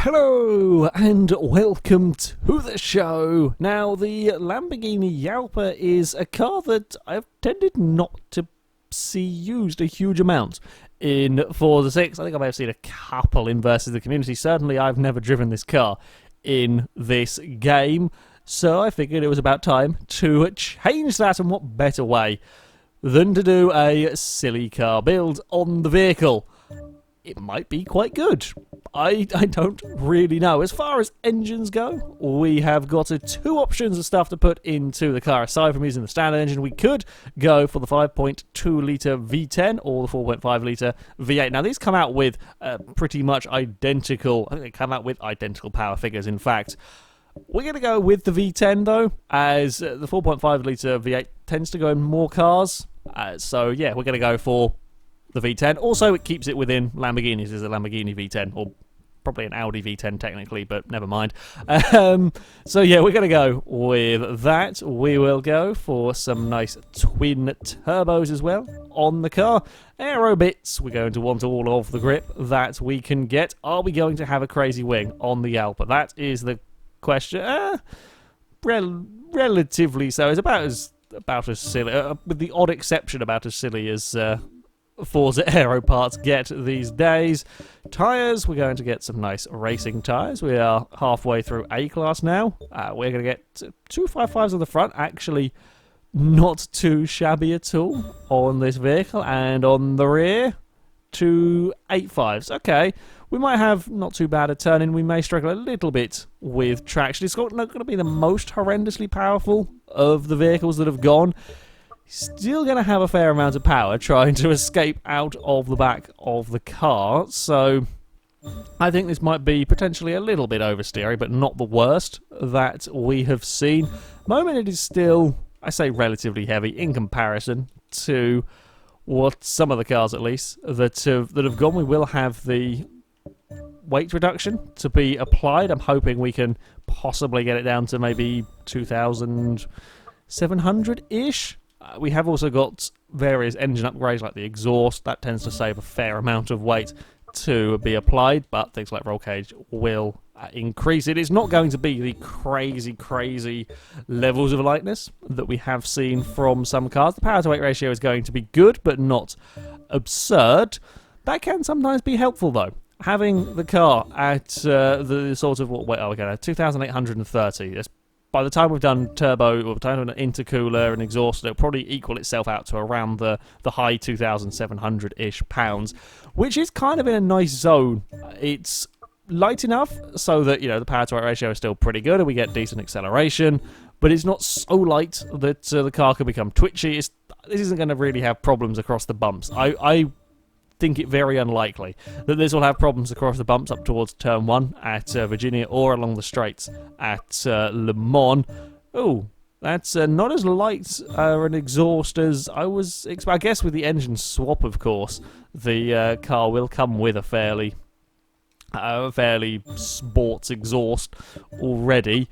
Hello and welcome to the show. Now, the Lamborghini Jalpa is a car that I've tended not to see used a huge amount in Forza 6. I think I may have seen a couple in versus the community. Certainly, I've never driven this car in this game, so I figured it was about time to change that, and what better way than to do a silly car build on the vehicle. It might be quite good. I don't really know. As far as engines go, we have got two options of stuff to put into the car. Aside from using the standard engine, we could go for the 5.2 litre V10 or the 4.5 litre V8. Now, these come out with pretty much identical, I think they come out with identical power figures, in fact. We're going to go with the V10, though, as the 4.5 litre V8 tends to go in more cars. So, yeah, we're going to go for the V10. Also, it keeps it within Lamborghinis. There's a Lamborghini V10, or probably an Audi V10 technically, but never mind. So yeah, we're going to go with that. We will go for some nice twin turbos as well on the car. Aero bits, we're going to want all of the grip that we can get. Are we going to have a crazy wing on the Jalpa? That is the question. Relatively so. It's about as silly, with the odd exception, about as silly as Forza aero parts get these days. Tyres, we're going to get some nice racing tyres. We are halfway through A-Class now. We're going to get 255s on the front, actually not too shabby at all on this vehicle, and on the rear, 285s. Okay, we might have not too bad a turn-in. We may struggle a little bit with traction. It's not going to be the most horrendously powerful of the vehicles that have gone. Still going to have a fair amount of power trying to escape out of the back of the car, so I think this might be potentially a little bit oversteery, but not the worst that we have seen. Moment, it is still, I say, relatively heavy in comparison to what some of the cars, at least, that have gone. We will have the weight reduction to be applied. I'm hoping we can possibly get it down to maybe 2,700-ish. We have also got various engine upgrades like the exhaust. That tends to save a fair amount of weight to be applied, but things like roll cage will increase it. It's not going to be the crazy levels of lightness that we have seen from some cars. The power to weight ratio is going to be good, but not absurd. That can sometimes be helpful, though. Having the car at the sort of, what weight are we going to, 2,830. By the time we've done turbo, or by the time we've done intercooler and exhaust, it'll probably equal itself out to around the high 2,700-ish pounds, which is kind of in a nice zone. It's light enough so that, you know, the power to weight ratio is still pretty good and we get decent acceleration, but it's not so light that the car can become twitchy. This isn't going to really have problems across the bumps. I think it very unlikely that this will have problems across the bumps up towards turn 1 at Virginia or along the straights at Le Mans. Oh, that's not as light an exhaust as I was expecting. I guess with the engine swap, of course, the car will come with a fairly sports exhaust already.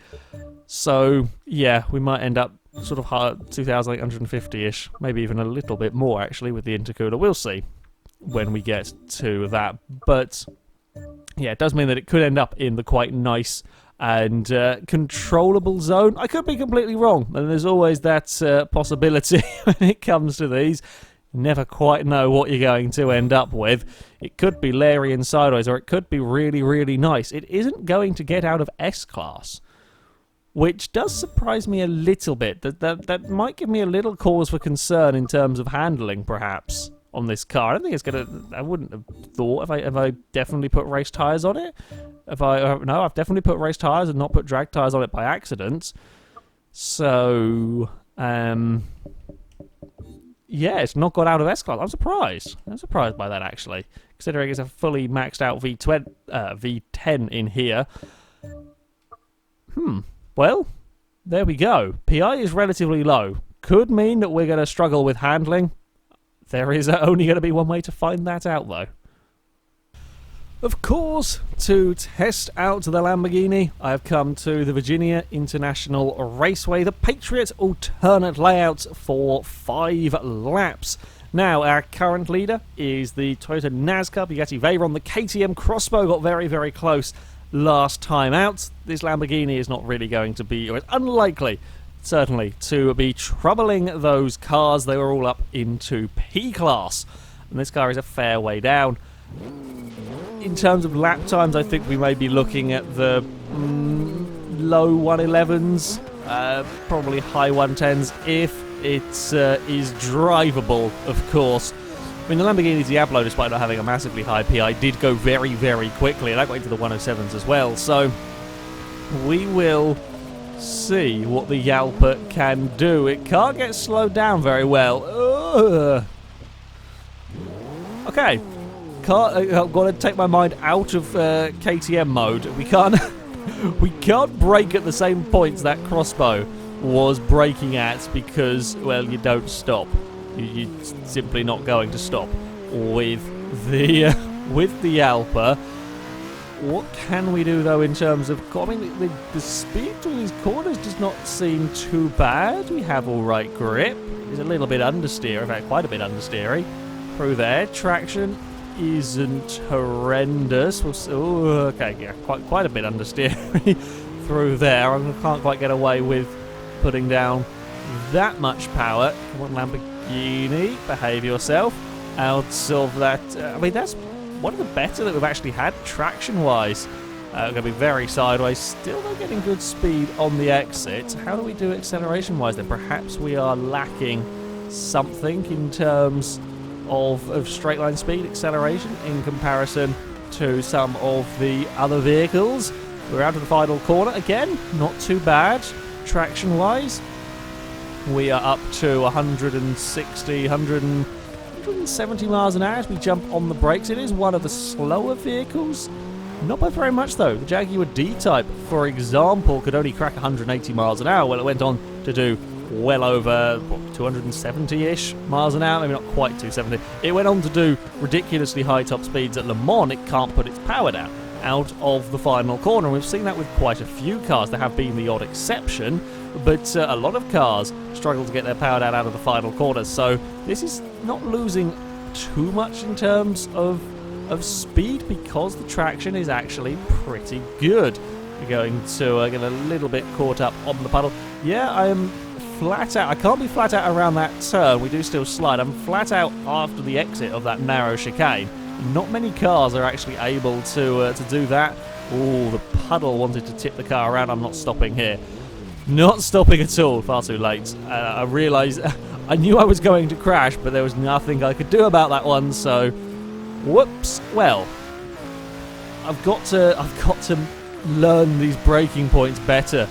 So yeah, we might end up sort of 2,850-ish, maybe even a little bit more actually with the intercooler. We'll see when we get to that, but yeah, it does mean that it could end up in the quite nice and controllable zone. I could be completely wrong, and there's always that possibility when it comes to these. You never quite know what you're going to end up with. It could be leery and sideways, or it could be really nice. It isn't going to get out of S-Class, which does surprise me a little bit. That might give me a little cause for concern in terms of handling, perhaps, on this car. I don't think it's gonna. I wouldn't have thought. Have I definitely put race tyres on it? No, I've definitely put race tyres and not put drag tyres on it by accident. So, yeah, it's not got out of S-Class. I'm surprised. I'm surprised by that, actually, considering it's a fully maxed out V10 in here. Well, there we go. PI is relatively low. Could mean that we're going to struggle with handling. There is only going to be one way to find that out, though. Of course, to test out the Lamborghini, I have come to the Virginia International Raceway, the Patriot alternate layout for 5 laps. Now, our current leader is the Toyota NASCAR Bugatti Veyron. The KTM Crossbow got very, very close last time out. This Lamborghini is not really going to be, or it's unlikely, certainly, to be troubling those cars. They were all up into P-Class, and this car is a fair way down. In terms of lap times, I think we may be looking at the low 111s, probably high 110s, if it is drivable, of course. I mean, the Lamborghini Diablo, despite not having a massively high PI, did go very, very quickly, and I got into the 107s as well, so we will see what the Jalpa can do. It can't get slowed down very well. Ugh. Okay, I've got to take my mind out of KTM mode. We can't brake at the same points that Crossbow was braking at because, well, you don't stop. You're simply not going to stop with the Jalpa. What can we do though in terms of? I mean, the speed through these corners does not seem too bad. We have all right grip. It's a little bit understeer, in fact, quite a bit understeery through there. Traction isn't horrendous. Oh, okay, yeah, quite a bit understeery through there. I can't quite get away with putting down that much power. Come on, Lamborghini, behave yourself. Out of that, I mean, that's one of the better that we've actually had traction-wise. Going to be very sideways. Still not getting good speed on the exit. How do we do acceleration-wise then? Perhaps we are lacking something in terms of straight line speed acceleration in comparison to some of the other vehicles. We're out of the final corner again. Not too bad traction-wise. We are up to 160, 170 miles an hour as we jump on the brakes. It is one of the slower vehicles. Not by very much, though. The Jaguar D-Type, for example, could only crack 180 miles an hour. Well, it went on to do well over 270-ish miles an hour. Maybe not quite 270. It went on to do ridiculously high top speeds at Le Mans. It can't put its power down out of the final corner. And we've seen that with quite a few cars. There have been the odd exception, but a lot of cars struggle to get their power down out of the final corner. So this is not losing too much in terms of speed because the traction is actually pretty good. We're going to get a little bit caught up on the puddle. Yeah, I am flat out. I can't be flat out around that turn. We do still slide. I'm flat out after the exit of that narrow chicane. Not many cars are actually able to do that. Oh, the puddle wanted to tip the car around. I'm not stopping here. Not stopping at all. Far too late. I realised I knew I was going to crash, but there was nothing I could do about that one. So, whoops. Well, I've got to learn these braking points better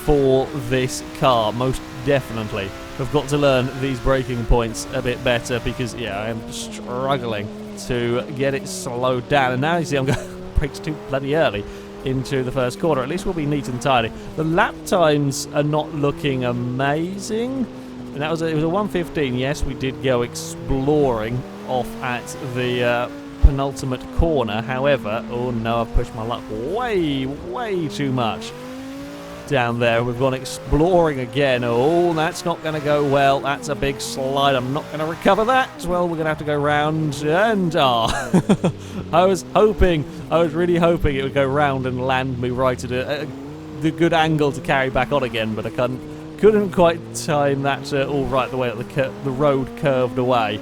for this car. Most definitely, I've got to learn these braking points a bit better because yeah, I am struggling to get it slowed down. And now you see I'm going to brake too bloody early into the first corner. At least we'll be neat and tidy. The lap times are not looking amazing. And it was a 1:15. Yes, we did go exploring off at the penultimate corner. However, oh no, I've pushed my luck way too much down there. We've gone exploring again. Oh, that's not going to go well. That's a big slide. I'm not going to recover that. Well, we're going to have to go round and I was really hoping it would go round and land me right at the good angle to carry back on again, but I couldn't quite time that all right the way that the road curved away.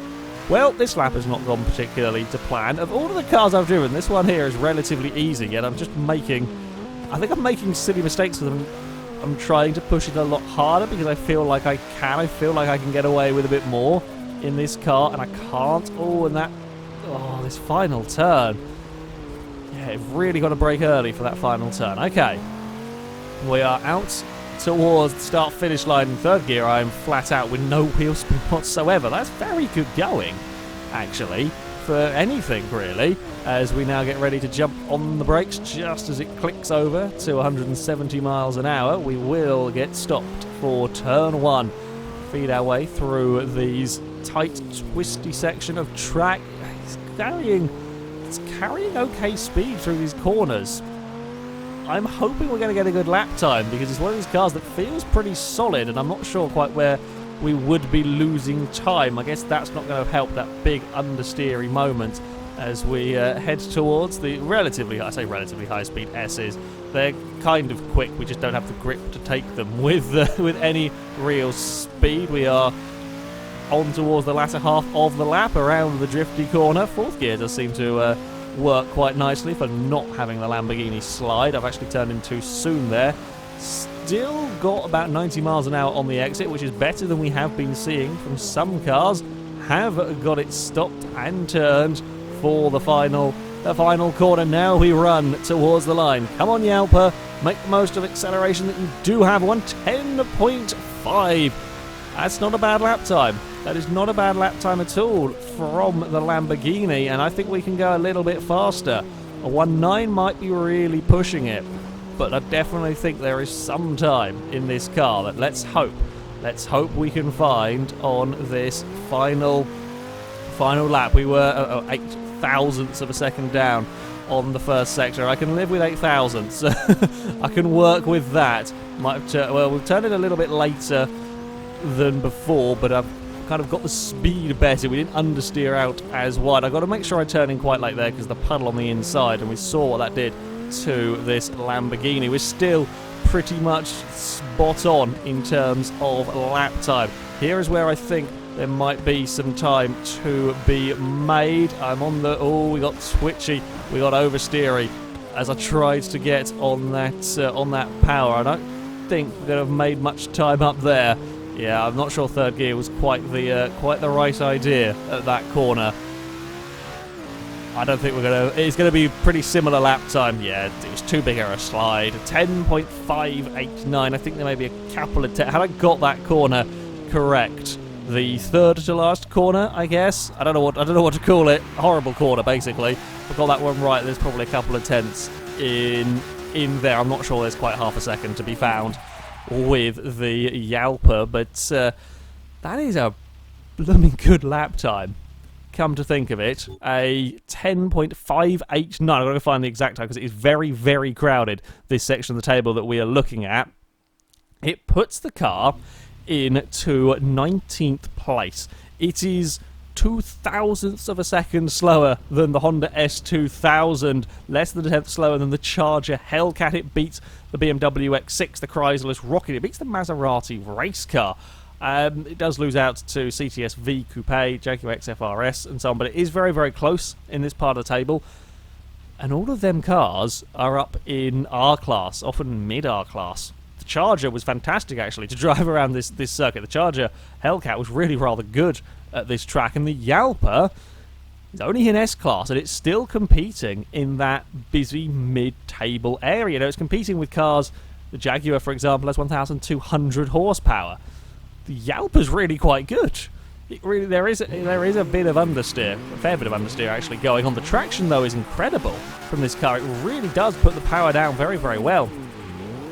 Well, this lap has not gone particularly to plan. Of all of the cars I've driven, this one here is relatively easy, yet I'm just making silly mistakes with them. I'm trying to push it a lot harder because I feel like I can. I feel like I can get away with a bit more in this car, and I can't. This final turn. Yeah, I've really got to brake early for that final turn. Okay, we are out towards the start-finish line in third gear. I am flat out with no wheel spin whatsoever. That's very good going, actually, for anything, really, as we now get ready to jump on the brakes just as it clicks over to 170 miles an hour. We will get stopped for turn one. Feed our way through these tight, twisty section of track. It's carrying okay speed through these corners. I'm hoping we're going to get a good lap time because it's one of these cars that feels pretty solid, and I'm not sure quite where we would be losing time. I guess that's not going to help that big understeery moment as we head towards the relatively high-speed S's. They're kind of quick, we just don't have the grip to take them with any real speed. We are on towards the latter half of the lap, around the drifty corner. Fourth gear does seem to work quite nicely for not having the Lamborghini slide. I've actually turned in too soon there. Still got about 90 miles an hour on the exit, which is better than we have been seeing from some cars. Have got it stopped and turned for the final corner. Now we run towards the line. Come on, Jalpa, make the most of acceleration that you do have. 110.5. That's not a bad lap time. That is not a bad lap time at all from the Lamborghini, and I think we can go a little bit faster. A 1.9 might be really pushing it, but I definitely think there is some time in this car that let's hope we can find on this final lap. We were 8 thousandths of a second down on the first sector. I can live with 8 thousandths. I can work with that. We've turned it a little bit later than before, but I've kind of got the speed better. We didn't understeer out as wide. I've got to make sure I turn in quite late there because the puddle on the inside, and we saw what that did to this Lamborghini. We're still pretty much spot on in terms of lap time. Here is where I think there might be some time to be made. I'm on the... Oh, we got twitchy. We got oversteery as I tried to get on that power. I don't think we're going to have made much time up there. Yeah, I'm not sure third gear was quite the right idea at that corner. I don't think it's going to be pretty similar lap time. Yeah, it was too big of a slide. 10.589. I think there may be a couple of... Had I got that corner correct, the third to last corner, I guess. I don't know what to call it. Horrible corner, basically. If I got that one right, there's probably a couple of tenths in there. I'm not sure there's quite half a second to be found with the Jalpa, but that is a blooming good lap time. Come to think of it, a 10.589. I've got to find the exact time because it is very, very crowded, this section of the table that we are looking at. It puts the car into 19th place. It is 2 thousandths of a second slower than the Honda S2000, less than a tenth slower than the Charger Hellcat. It beats the BMW X6, the Chrysler's Rocket. It beats the Maserati race car. It does lose out to CTS V Coupe, Jaguar XFRS, and so on, but it is very, very close in this part of the table. And all of them cars are up in R class, often mid-R class. The Charger was fantastic, actually, to drive around this circuit. The Charger Hellcat was really rather good at this track, and the Jalpa is only in S-Class, and it's still competing in that busy mid-table area. Now, it's competing with cars, the Jaguar, for example, has 1,200 horsepower. The Jalpa's really quite good. There is a bit of understeer, a fair bit of understeer actually going on. The traction, though, is incredible from this car. It really does put the power down very, very well.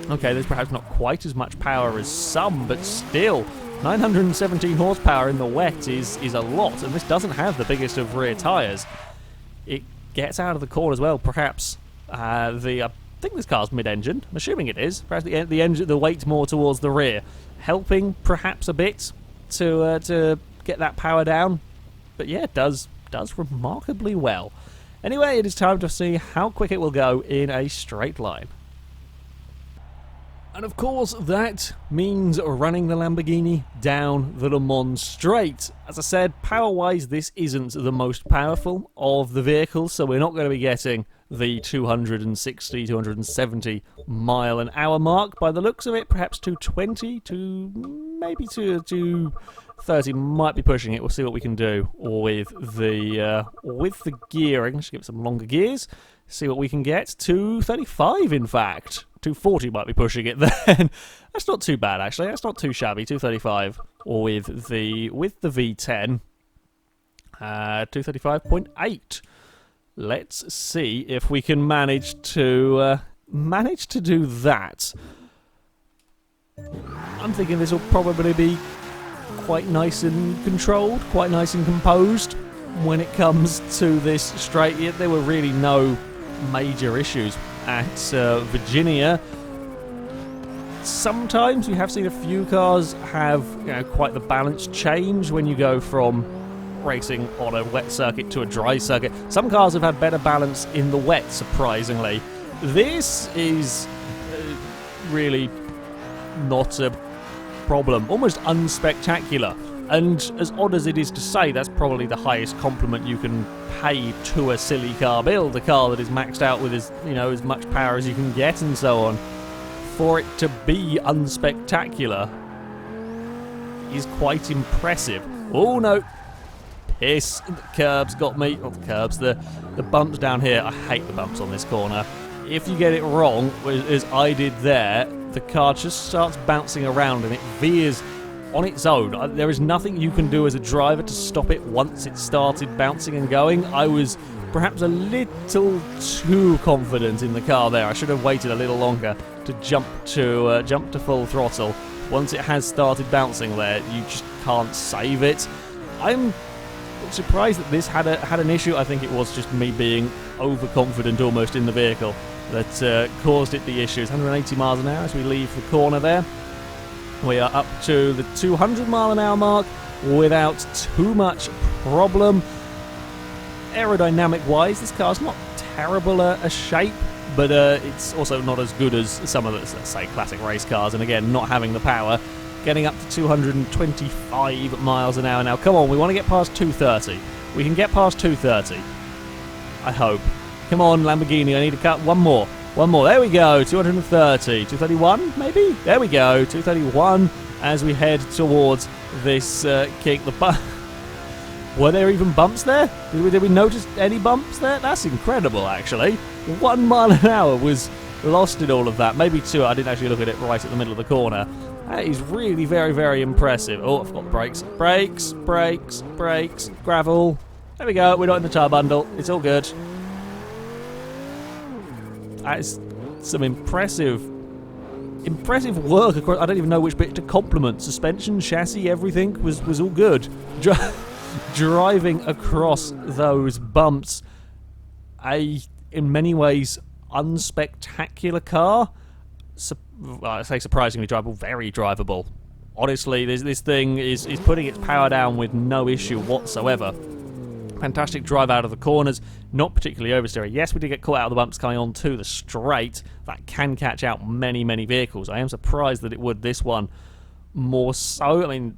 Okay, there's perhaps not quite as much power as some, but still, 917 horsepower in the wet is a lot, and this doesn't have the biggest of rear tyres. It gets out of the corner as well, perhaps. I think this car's mid-engine. I'm assuming it is. Perhaps the weight more towards the rear, helping perhaps a bit to get that power down. But yeah, it does remarkably well. Anyway, it is time to see how quick it will go in a straight line. And of course, that means running the Lamborghini down the Le Mans straight. As I said, power-wise, this isn't the most powerful of the vehicles, so we're not going to be getting the 260, 270 mile an hour mark. By the looks of it, perhaps 220 to maybe 230 might be pushing it. We'll see what we can do with the gearing. Let's give it some longer gears. See what we can get. 235, in fact. 240 might be pushing it then. That's not too bad, actually. That's not too shabby. 235 with the V10. 235.8. Let's see if we can manage to do that. I'm thinking this will probably be quite nice and controlled, quite nice and composed when it comes to this straight. There were really no major issues at Virginia. Sometimes we have seen a few cars have quite the balance change when you go from racing on a wet circuit to a dry circuit. Some cars have had better balance in the wet, surprisingly. This is really not a problem, almost unspectacular. And as odd as it is to say, that's probably the highest compliment you can pay to a silly car build, a car that is maxed out with as much power as you can get and so on. For it to be unspectacular is quite impressive. Oh no, piss, the curbs got me. Not the curbs, the bumps down here. I hate the bumps on this corner. If you get it wrong, as I did there, the car just starts bouncing around and it veers on its own. There is nothing you can do as a driver to stop it once it started bouncing and going. I was perhaps a little too confident in the car there. I should have waited a little longer to jump to full throttle. Once it has started bouncing there, you just can't save it. I'm surprised that this had an issue. I think it was just me being overconfident almost in the vehicle that caused it the issues. 180 miles an hour as we leave the corner there. We are up to the 200 mile an hour mark without too much problem. Aerodynamic wise, this car's not terrible a shape, but it's also not as good as some of the, let's say, classic race cars, and again, not having the power. Getting up to 225 miles an hour now. Come on, we want to get past 230. We can get past 230. I hope. Come on, Lamborghini, I need to cut one more. One more. There we go. 230. 231, maybe? There we go. 231 as we head towards this kick. Were there even bumps there? Did we notice any bumps there? That's incredible, actually. 1 mile an hour was lost in all of that. Maybe 2. I didn't actually look at it right at the middle of the corner. That is really very, very impressive. Oh, I've got the brakes. Brakes, brakes, brakes, gravel. There we go. We're not in the tyre bundle. It's all good. That is some impressive work across. I don't even know which bit to compliment. Suspension, chassis, everything was all good. Driving across those bumps, in many ways, unspectacular car. I say surprisingly drivable, very drivable. Honestly, this thing is putting its power down with no issue whatsoever. Fantastic drive out of the corners, not particularly oversteering. Yes, we did get caught out of the bumps coming on to the straight. That can catch out many, many vehicles. I am surprised that it would this one more so. I mean,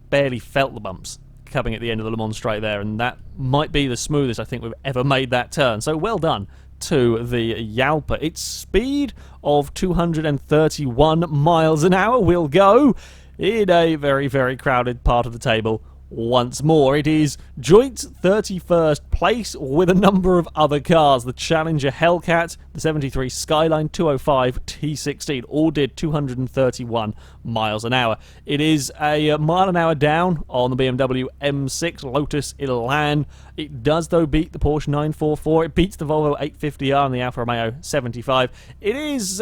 barely felt the bumps coming at the end of the Le Mans straight there, and that might be the smoothest I think we've ever made that turn. So well done to the Jalpa. Its speed of 231 miles an hour will go in a very, very crowded part of the table. Once more, it is joint 31st place with a number of other cars. The Challenger Hellcat, the 73 Skyline 205 T16, all did 231 miles an hour. It is a mile an hour down on the BMW M6 Lotus Elan. It does, though, beat the Porsche 944. It beats the Volvo 850R and the Alfa Romeo 75. It is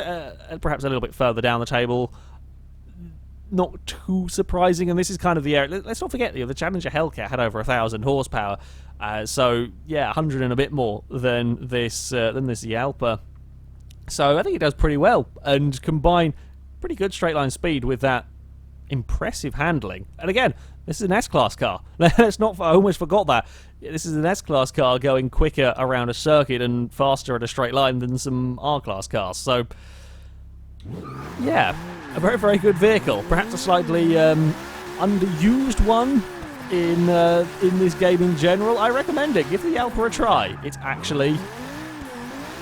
perhaps a little bit further down the table. Not too surprising, and this is kind of the area. Let's not forget, the Challenger Hellcat had over 1,000 horsepower, so yeah, 100 and a bit more than this Jalpa. So I think it does pretty well, and combine pretty good straight line speed with that impressive handling. And again, this is an S-Class car. Let's not. I almost forgot that. This is an S-Class car going quicker around a circuit and faster at a straight line than some R-Class cars. So yeah. A very, very good vehicle. Perhaps a slightly underused one in this game in general. I recommend it. Give the Jalpa a try. It's actually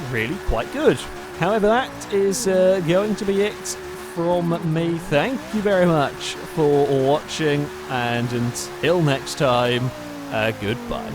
really quite good. However, that is going to be it from me. Thank you very much for watching, and until next time, goodbye.